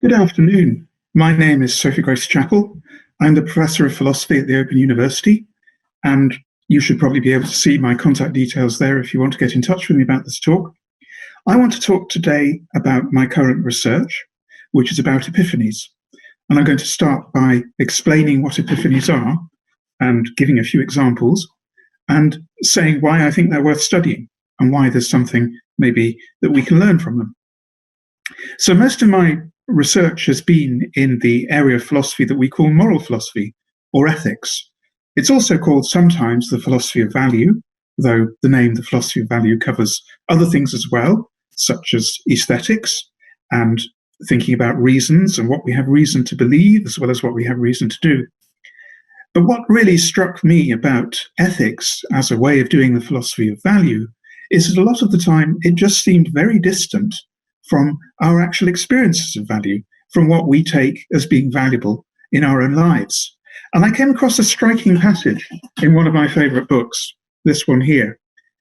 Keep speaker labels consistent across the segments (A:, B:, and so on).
A: Good afternoon. My name is Sophie Grace Chappell. I'm the Professor of Philosophy at the Open University, and you should probably be able to see my contact details there if you want to get in touch with me about this talk. I want to talk today about my current research, which is about epiphanies. And I'm going to start by explaining what epiphanies are and giving a few examples and saying why I think they're worth studying and why there's something maybe that we can learn from them. So most of my research has been in the area of philosophy that we call moral philosophy or ethics. It's also called sometimes the philosophy of value, though the name the philosophy of value covers other things as well, such as aesthetics and thinking about reasons and what we have reason to believe as well as what we have reason to do. But what really struck me about ethics as a way of doing the philosophy of value is that a lot of the time it just seemed very distant from our actual experiences of value, from what we take as being valuable in our own lives. And I came across a striking passage in one of my favorite books, this one here,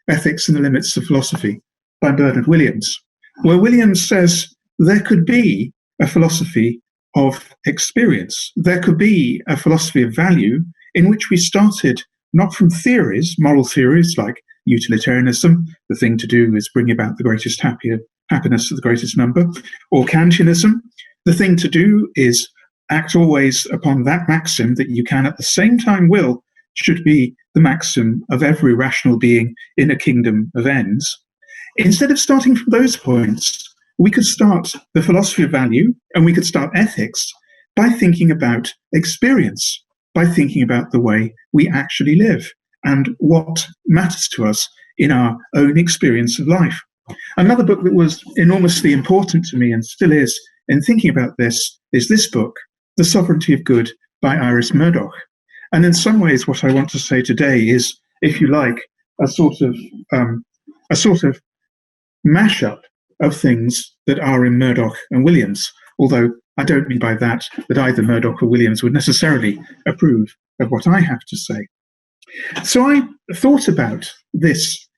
A: Ethics and the Limits of Philosophy by Bernard Williams, where Williams says there could be a philosophy of experience. There could be a philosophy of value in which we started not from theories, moral theories like utilitarianism, the thing to do is bring about the greatest happiness of the greatest number, or Kantianism, the thing to do is act always upon that maxim that you can at the same time will should be the maxim of every rational being in a kingdom of ends. Instead of starting from those points, we could start the philosophy of value and we could start ethics by thinking about experience, by thinking about the way we actually live and what matters to us in our own experience of life. Another book that was enormously important to me and still is in thinking about this is this book, The Sovereignty of Good by Iris Murdoch. And in some ways, what I want to say today is, if you like, a sort of mashup of things that are in Murdoch and Williams, although I don't mean by that either Murdoch or Williams would necessarily approve of what I have to say. So I thought about this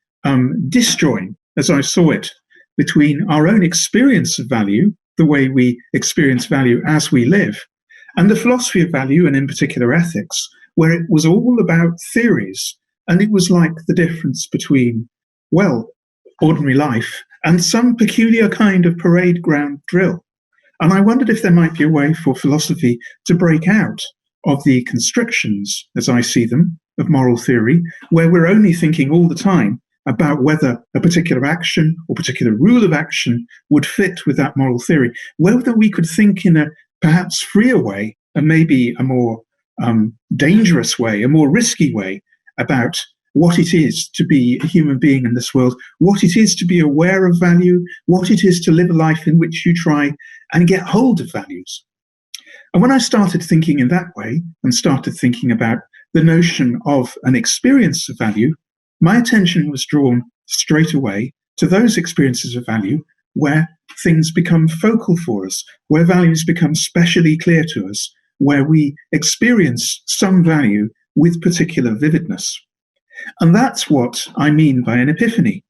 A: disjoin, as I saw it, between our own experience of value, the way we experience value as we live, and the philosophy of value, and in particular ethics, where it was all about theories. And it was like the difference between, well, ordinary life and some peculiar kind of parade ground drill. And I wondered if there might be a way for philosophy to break out of the constrictions, as I see them, of moral theory, where we're only thinking all the time about whether a particular action or particular rule of action would fit with that moral theory, whether we could think in a perhaps freer way, and maybe a more dangerous way, a more risky way about what it is to be a human being in this world, what it is to be aware of value, what it is to live a life in which you try and get hold of values. And when I started thinking in that way and started thinking about the notion of an experience of value, my attention was drawn straight away to those experiences of value where things become focal for us, where values become specially clear to us, where we experience some value with particular vividness. And that's what I mean by an epiphany.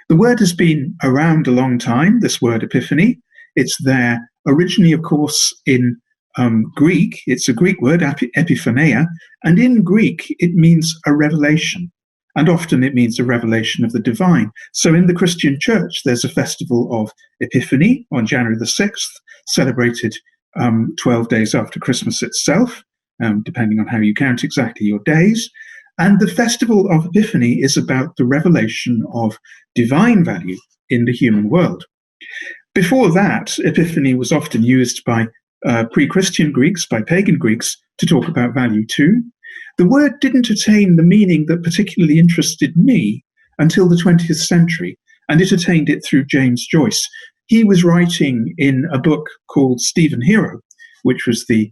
A: The word has been around a long time, this word epiphany. It's there originally, of course, in Greek. It's a Greek word, epiphania, and in Greek it means a revelation. And often it means a revelation of the divine. So in the Christian church, there's a festival of Epiphany on January the 6th, celebrated 12 days after Christmas itself, depending on how you count exactly your days. And the festival of Epiphany is about the revelation of divine value in the human world. Before that, Epiphany was often used by pre-Christian Greeks, by pagan Greeks, to talk about value too. The word didn't attain the meaning that particularly interested me until the 20th century, and it attained it through James Joyce. He was writing in a book called Stephen Hero, which was the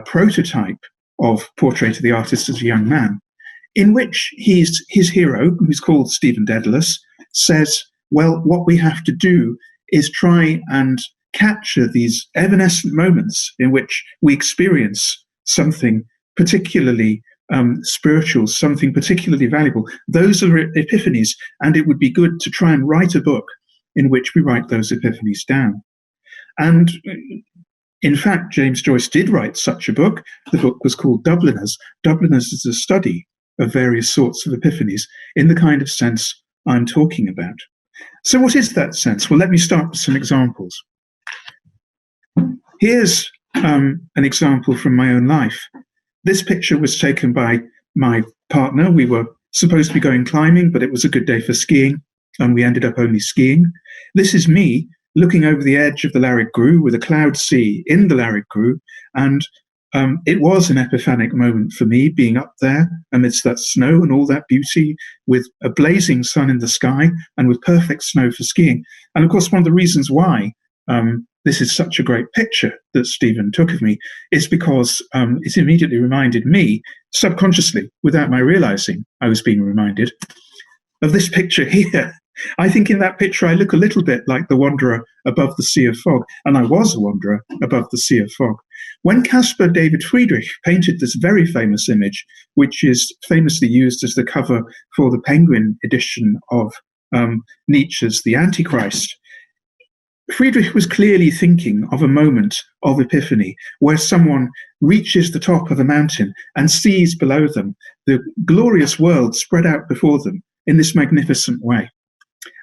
A: prototype of Portrait of the Artist as a Young Man, in which his hero, who's called Stephen Dedalus, says, well, what we have to do is try and capture these evanescent moments in which we experience something particularly spiritual, something particularly valuable. Those are epiphanies, and it would be good to try and write a book in which we write those epiphanies down. And In fact, James Joyce did write such a book. The book was called Dubliners. Dubliners is a study of various sorts of epiphanies in the kind of sense I'm talking about. So what is that sense? Well, let me start with some examples. Here's an example from my own life. This picture was taken by my partner. We were supposed to be going climbing, but it was a good day for skiing, and we ended up only skiing. This is me looking over the edge of the Larrick Grue with a cloud sea in the Larrick Grue, and it was an epiphanic moment for me, being up there amidst that snow and all that beauty, with a blazing sun in the sky and with perfect snow for skiing. And of course, one of the reasons why this is such a great picture that Stephen took of me is because it immediately reminded me, subconsciously, without my realizing I was being reminded, of this picture here. I think in that picture I look a little bit like the wanderer above the sea of fog, and I was a wanderer above the sea of fog. When Caspar David Friedrich painted this very famous image, which is famously used as the cover for the Penguin edition of Nietzsche's The Antichrist, Friedrich was clearly thinking of a moment of epiphany where someone reaches the top of a mountain and sees below them the glorious world spread out before them in this magnificent way.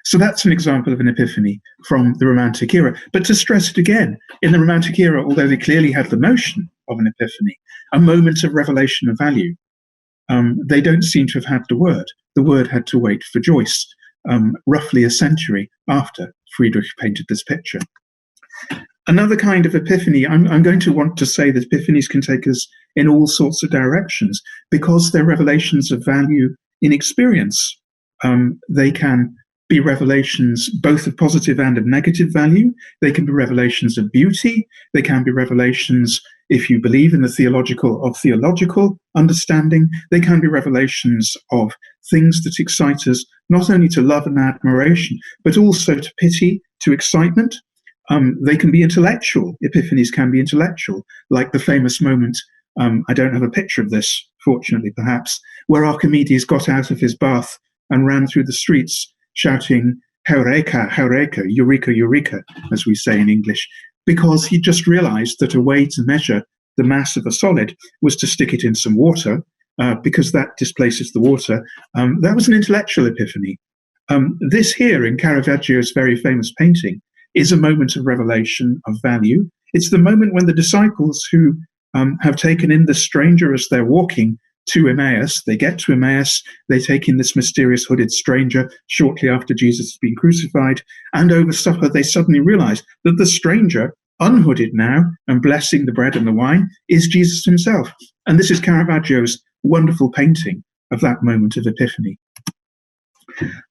A: So that's an example of an epiphany from the Romantic era. But to stress it again, in the Romantic era, although they clearly had the notion of an epiphany, a moment of revelation of value, they don't seem to have had the word. The word had to wait for Joyce, roughly a century after Friedrich painted this picture. Another kind of epiphany, I'm going to want to say that epiphanies can take us in all sorts of directions because they're revelations of value in experience. They can be revelations both of positive and of negative value. They can be revelations of beauty. They can be revelations, if you believe in the theological understanding. They can be revelations of things that excite us, not only to love and admiration, but also to pity, to excitement. They can be intellectual. Epiphanies can be intellectual, like the famous moment, I don't have a picture of this, fortunately perhaps, where Archimedes got out of his bath and ran through the streets shouting, "Heureka, Heureka, Eureka, Eureka," as we say in English, because he just realized that a way to measure the mass of a solid was to stick it in some water, because that displaces the water. That was an intellectual epiphany. This here in Caravaggio's very famous painting is a moment of revelation of value. It's the moment when the disciples who have taken in the stranger as they're walking to Emmaus, they get to Emmaus, they take in this mysterious hooded stranger shortly after Jesus has been crucified, and over supper they suddenly realize that the stranger, unhooded now and blessing the bread and the wine, is Jesus himself. And this is Caravaggio's wonderful painting of that moment of epiphany.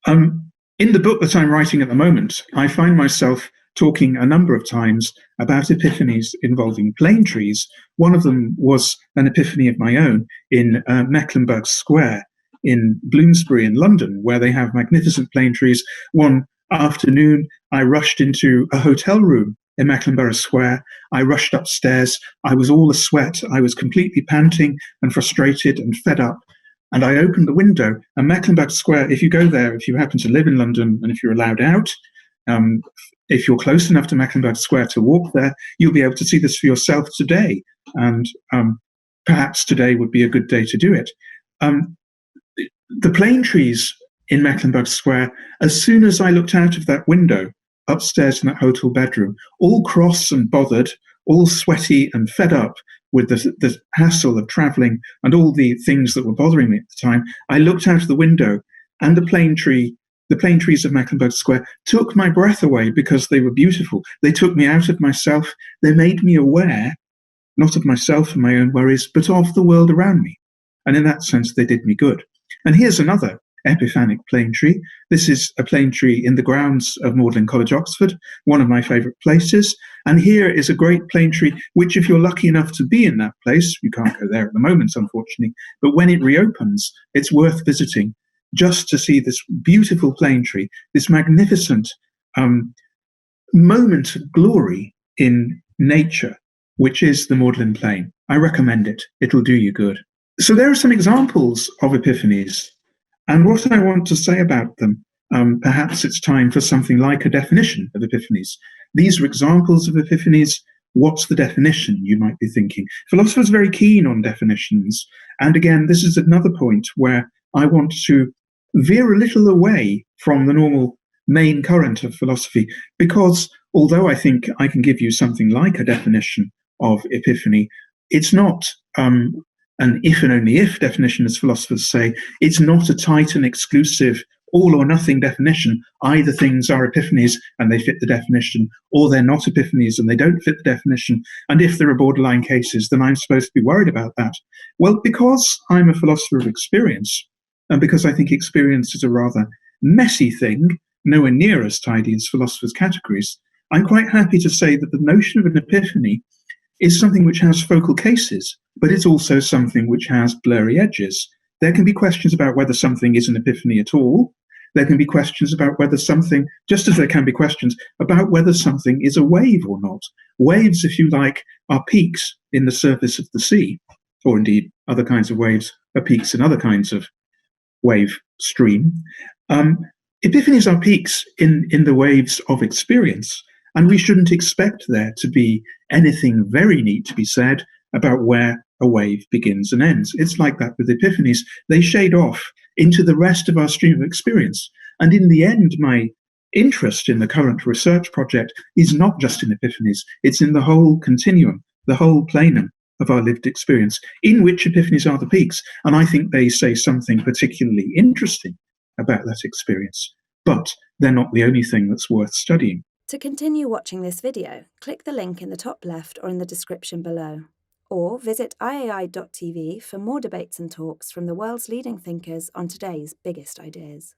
A: In the book that I'm writing at the moment, I find myself talking a number of times about epiphanies involving plane trees. One of them was an epiphany of my own in Mecklenburgh Square in Bloomsbury in London, where they have magnificent plane trees. One afternoon, I rushed into a hotel room in Mecklenburgh Square. I rushed upstairs. I was all a sweat. I was completely panting and frustrated and fed up. And I opened the window, and Mecklenburgh Square, if you go there, if you happen to live in London and if you're allowed out, if you're close enough to Mecklenburgh Square to walk there, you'll be able to see this for yourself today. And perhaps today would be a good day to do it. The plane trees in Mecklenburgh Square, as soon as I looked out of that window upstairs in that hotel bedroom, all cross and bothered, all sweaty and fed up with the hassle of traveling and all the things that were bothering me at the time, I looked out of the window, and the plane trees of Mecklenburgh Square took my breath away because they were beautiful. They took me out of myself. They made me aware, not of myself and my own worries, but of the world around me. And in that sense, they did me good. And here's another epiphanic plane tree. This is a plane tree in the grounds of Magdalen College, Oxford, one of my favourite places. And here is a great plane tree, which if you're lucky enough to be in that place, you can't go there at the moment, unfortunately, but when it reopens, it's worth visiting just to see this beautiful plane tree, this magnificent moment of glory in nature, which is the Magdalen Plain. I recommend it. It'll do you good. So there are some examples of epiphanies. And what I want to say about them, perhaps it's time for something like a definition of epiphanies. These are examples of epiphanies. what's the definition, you might be thinking. Philosophers are very keen on definitions. And again, this is another point where I want to veer a little away from the normal main current of philosophy, because although I think I can give you something like a definition of epiphany, it's not an if and only if definition, as philosophers say. It's not a tight and exclusive all or nothing definition. Either things are epiphanies and they fit the definition, or they're not epiphanies and they don't fit the definition. And if there are borderline cases, then I'm supposed to be worried about that. Well, because I'm a philosopher of experience, and because I think experience is a rather messy thing, nowhere near as tidy as philosophers' categories, I'm quite happy to say that the notion of an epiphany is something which has focal cases, but it's also something which has blurry edges. There can be questions about whether something is an epiphany at all. There can be questions about whether something, just as there can be questions about whether something is a wave or not. Waves, if you like, are peaks in the surface of the sea, or indeed other kinds of waves are peaks in other kinds of wave stream. Epiphanies are peaks in the waves of experience, and we shouldn't expect there to be anything very neat to be said about where a wave begins and ends. It's like that with epiphanies. They shade off into the rest of our stream of experience. And in the end, my interest in the current research project is not just in epiphanies, it's in the whole continuum, the whole plenum of our lived experience, in which epiphanies are the peaks. And I think they say something particularly interesting about that experience. But they're not the only thing that's worth studying.
B: To continue watching this video, click the link in the top left or in the description below. Or visit iai.tv for more debates and talks from the world's leading thinkers on today's biggest ideas.